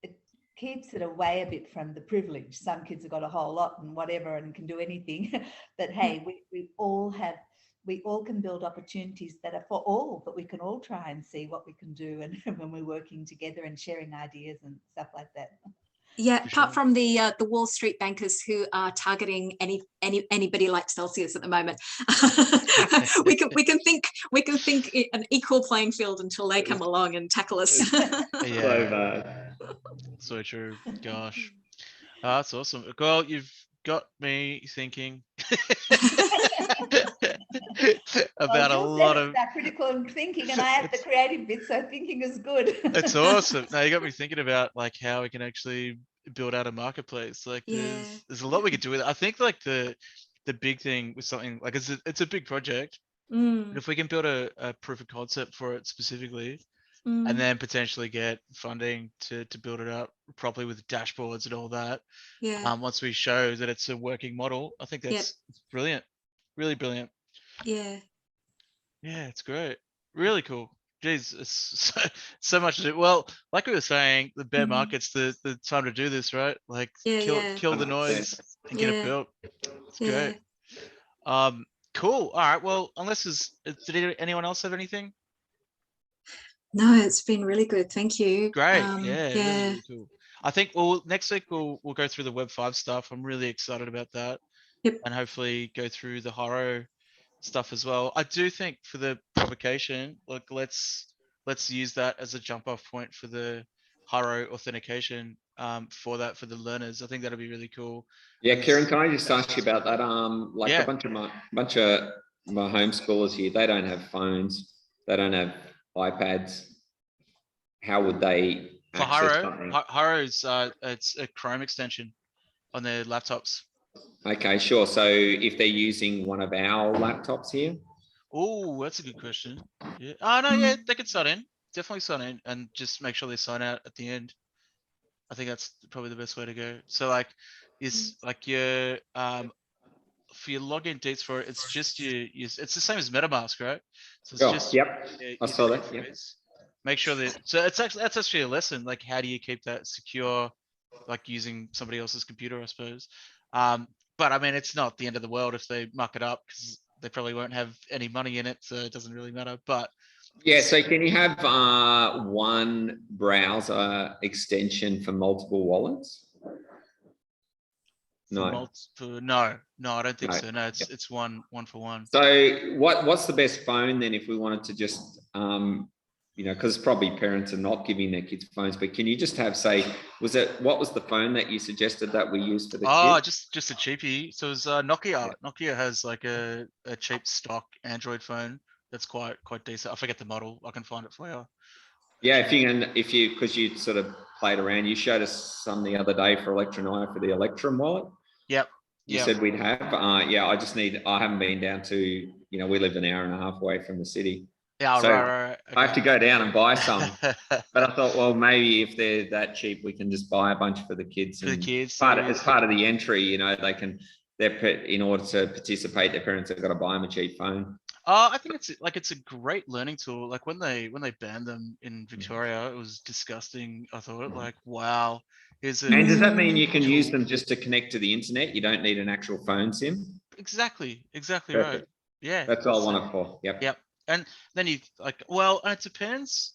it keeps it away a bit from the privilege. Some kids have got a whole lot and whatever and can do anything. But hey, we all can build opportunities that are for all, but we can all try and see what we can do and when we're working together and sharing ideas and stuff like that. Yeah, apart from the Wall Street bankers who are targeting anybody like Celsius at the moment, we can think an equal playing field until they come along and tackle us. So true. Gosh, that's awesome. Well, you've got me thinking about a lot of critical thinking, and I have the creative bit, so thinking is good. It's awesome. Now you got me thinking about like how we can actually build out a marketplace. Like there's a lot we could do with it. I think like the big thing with something like it's a big project. But if we can build a proof of concept for it specifically, and then potentially get funding to build it up properly with dashboards and all that. Once we show that it's a working model, I think that's brilliant. Really brilliant. Yeah, it's great. Really cool. Geez, it's so much to do. Well, like we were saying, the bear market's the time to do this, right? Like kill the noise and get it built. It's great. Cool. All right. Well, did anyone else have anything? No, it's been really good. Thank you. Great. Really cool. I think next week we'll go through the Web 5 stuff. I'm really excited about that. Yep. And hopefully go through the Haro stuff as well. I do think for the provocation, like let's use that as a jump off point for the Haro authentication for the learners. I think that'll be really cool. Yeah, Karin, can I just ask you about that? Like a bunch of my homeschoolers here, they don't have phones, they don't have iPads. How would they access something? Haro's it's a Chrome extension on their laptops. Okay, sure. So if they're using one of our laptops here? Oh, that's a good question. Yeah. Oh no, yeah, they could sign in. Definitely sign in and just make sure they sign out at the end. I think that's probably the best way to go. So like like your for your login dates for it, it's just it's the same as MetaMask, right? So it's just I saw that. Yep. Make sure that that's actually a lesson. Like, how do you keep that secure? Like using somebody else's computer, I suppose. But I mean, it's not the end of the world if they muck it up because they probably won't have any money in it, so it doesn't really matter. But yeah, so can you have one browser extension for multiple wallets? No, I don't think so. No, it's one for one. So what's the best phone then if we wanted to just because probably parents are not giving their kids phones, but can you just have, say, what was the phone that you suggested that we use for the kids? Just a cheapie. So it was Nokia. Nokia has like a cheap stock Android phone that's quite decent. I forget the model. I can find it for you. Yeah, because you sort of played around, you showed us some the other day for Electron I for the Electrum wallet. Yep. You said we'd have. I haven't been down to, we live an hour and a half away from the city. Yeah, so right. Okay. I have to go down and buy some. But I thought, well, maybe if they're that cheap, we can just buy a bunch for the kids. For the kids. As part of the entry, in order to participate, their parents have got to buy them a cheap phone. I think it's a great learning tool. Like when they banned them in Victoria, it was disgusting. I thought, like, wow. And does that mean you can use them just to connect to the internet? You don't need an actual phone SIM? Exactly Perfect. Right. Yeah. That's all I want it for. Yep. And then and it depends.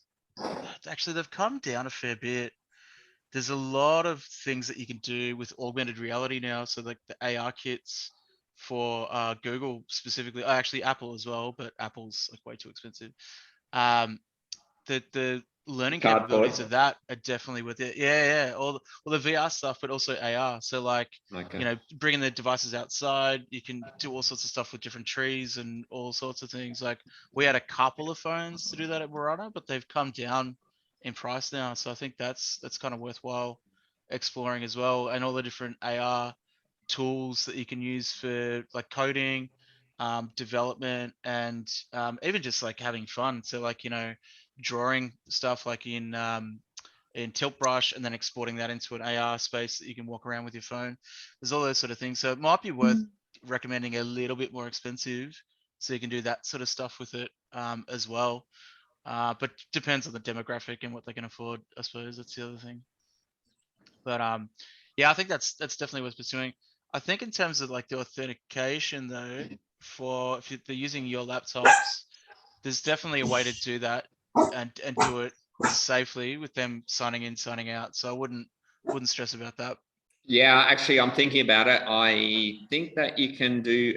Actually, they've come down a fair bit. There's a lot of things that you can do with augmented reality now. So like the AR kits for Google specifically, actually Apple as well, but Apple's like way too expensive. The learning capabilities of that are definitely with it. Yeah. All the VR stuff, but also AR. So like, bringing the devices outside, you can do all sorts of stuff with different trees and all sorts of things. Like we had a couple of phones to do that at Warana, but they've come down in price now. So I think that's kind of worthwhile exploring as well, and all the different AR tools that you can use for like coding, development, and even just like having fun. So like, you know, drawing stuff like in Tilt Brush and then exporting that into an AR space that you can walk around with your phone. There's all those sort of things. So it might be worth recommending a little bit more expensive so you can do that sort of stuff with it as well. But depends on the demographic and what they can afford, I suppose. That's the other thing. But yeah, I think that's definitely worth pursuing. I think in terms of like the authentication though, for if they're using your laptops, there's definitely a way to do that and do it safely with them signing in, signing out. So I wouldn't stress about that. Yeah, actually, I'm thinking about it. I think that you can do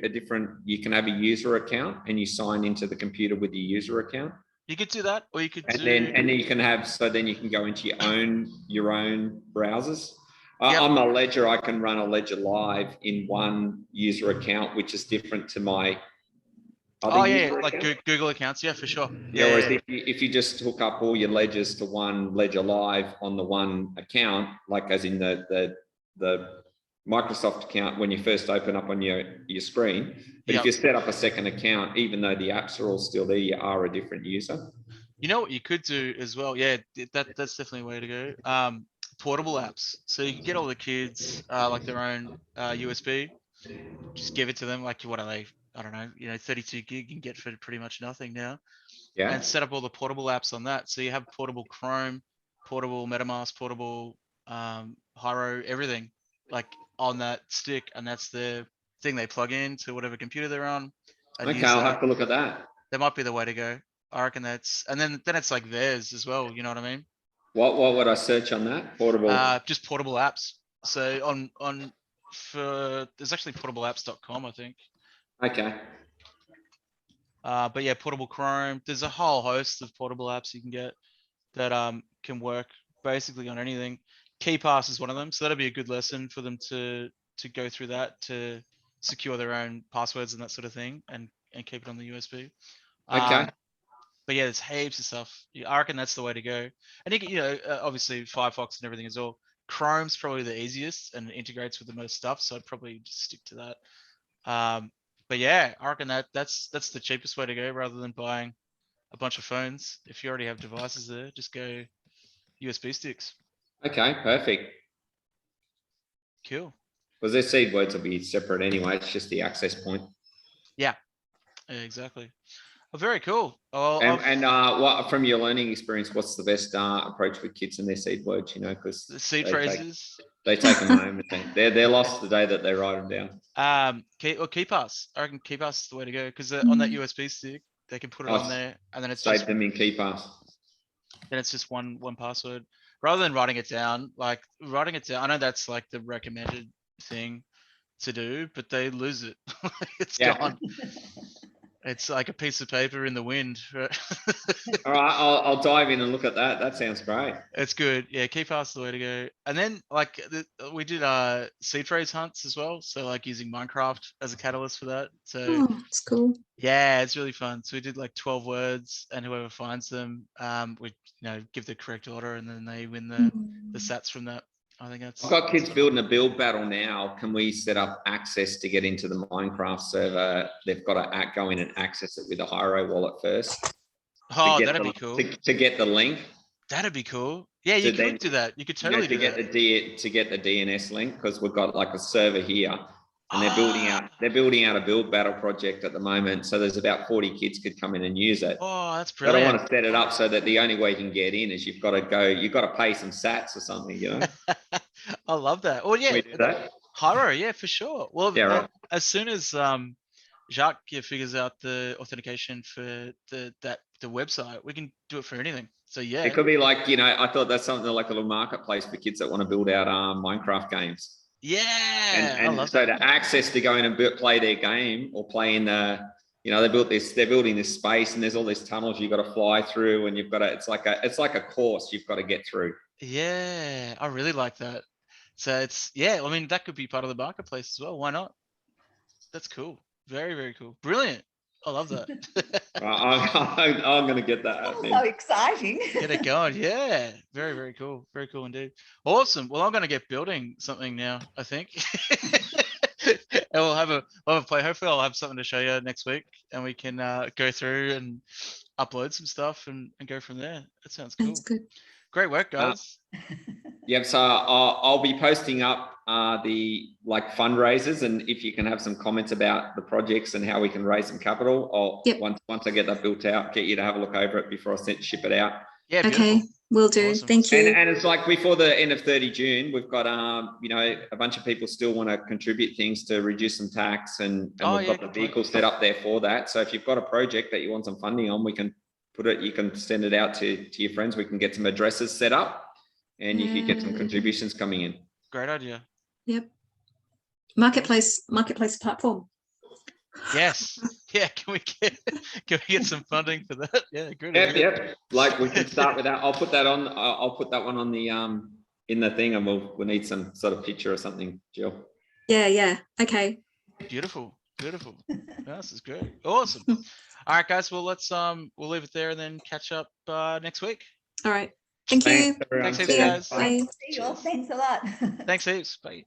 you can have a user account and you sign into the computer with your user account. You could do that, or you could then you can have, so then you can go into your own browsers. Yep. I'm a Ledger. I can run a Ledger Live in one user account, which is different to my other user like account. Google accounts, yeah, for sure. Yeah. Whereas if you just hook up all your ledgers to one Ledger Live on the one account, like as in the Microsoft account when you first open up on your screen, but if you set up a second account, even though the apps are all still there, you are a different user. You know what you could do as well? Yeah, that's definitely a way to go. Portable apps. So you can get all the kids like their own USB. Just give it to them. Like, what are they? I don't know. You know, 32 gig you can get for pretty much nothing now. Yeah. And set up all the portable apps on that. So you have portable Chrome, portable MetaMask, portable Hyro, everything like on that stick, and that's the thing they plug in to whatever computer they're on. Okay, I'll have to look at that. That might be the way to go. I reckon that's, and then it's like theirs as well. You know what I mean? What would I search on that? Portable. Just portable apps. So there's actually portableapps.com, I think. Okay. But yeah, portable Chrome. There's a whole host of portable apps you can get that can work basically on anything. KeyPass is one of them, so that'll be a good lesson for them to go through that, to secure their own passwords and that sort of thing, and keep it on the USB. Okay. But yeah, there's heaps of stuff. I reckon that's the way to go. And you know, obviously Firefox and everything as well. Chrome's probably the easiest and it integrates with the most stuff, so I'd probably just stick to that. But yeah, I reckon that's the cheapest way to go, rather than buying a bunch of phones. If you already have devices there, just go USB sticks. Okay, perfect. Cool. Because their seed words will be separate anyway. It's just the access point. Yeah, exactly. Oh, very cool. What from your learning experience, what's the best approach with kids and their seed words? You know, because the seed phrases, they take them home and they're lost the day that they write them down. KeyPass. I reckon KeyPass is the way to go, because on that USB stick they can put it on there, and then it's save them in KeyPass. Then it's just one password, rather than writing it down. Like writing it down, I know that's like the recommended thing to do, but they lose it. It's gone. It's like a piece of paper in the wind. Right? All right, I'll dive in and look at that. That sounds great. It's good. Yeah, KeyPass is the way to go. And then like we did seed phrase hunts as well. So like using Minecraft as a catalyst for that. So it's cool. Yeah, it's really fun. So we did like 12 words, and whoever finds them, we give the correct order, and then they win the sats from that. I think that's. I've got kids building a build battle now. Can we set up access to get into the Minecraft server? They've got to go in and access it with a Hyro wallet first. Oh, that'd be cool. To get the link. That'd be cool. Yeah, you could do that. You could totally do that. To get the DNS link, because we've got like a server here, and they're building out a build battle project at the moment. So there's about 40 kids could come in and use it. Oh, that's brilliant. But I want to set it up so that the only way you can get in is you've got to pay some sats or something, you know. I love that. Well, yeah, Hyro, yeah, for sure. Well, yeah, right. As soon as Jacques figures out the authentication for the website, we can do it for anything. So yeah, it could be like, I thought that's something like a little marketplace for kids that want to build out Minecraft games. Yeah, and so to access to go in and play their game, or play in the, they're building this space, and there's all these tunnels you've got to fly through, and it's like a course you've got to get through. Yeah, I really like that. So I mean, that could be part of the marketplace as well. Why not? That's cool. Very, very cool. Brilliant. I love that. I'm going to get that. Oh, so exciting. Get it going. Yeah. Very, very cool. Very cool indeed. Awesome. Well, I'm going to get building something now, I think. And we'll have a play. Hopefully I'll have something to show you next week and we can go through and upload some stuff and go from there. That sounds cool. That's good. Great work, guys. Yep. So I'll be posting up the fundraisers, and if you can have some comments about the projects and how we can raise some capital, once I get that built out, get you to have a look over it before I ship it out. Yeah. Okay. Beautiful. Will do. Awesome. Thank you. And it's like before the end of 30 June, we've got a bunch of people still want to contribute things to reduce some tax, and we've got the vehicle set up there for that. So if you've got a project that you want some funding on, we can put it. You can send it out to your friends. We can get some addresses set up, and you can get some contributions coming in. Great idea. Yep. Marketplace platform. Yes. Yeah. Can we get some funding for that? Yeah. Good. Yep. Like we can start with that. I'll put that on. I'll put that one on the in the thing, and we'll need some sort of picture or something, Jill. Yeah. Okay. Beautiful. This is great. Awesome. All right, guys. Well, let's we'll leave it there and then catch up next week. All right. Thank you. Thanks heaps, guys. Bye. See you all. Thanks a lot. Thanks heaps. Bye.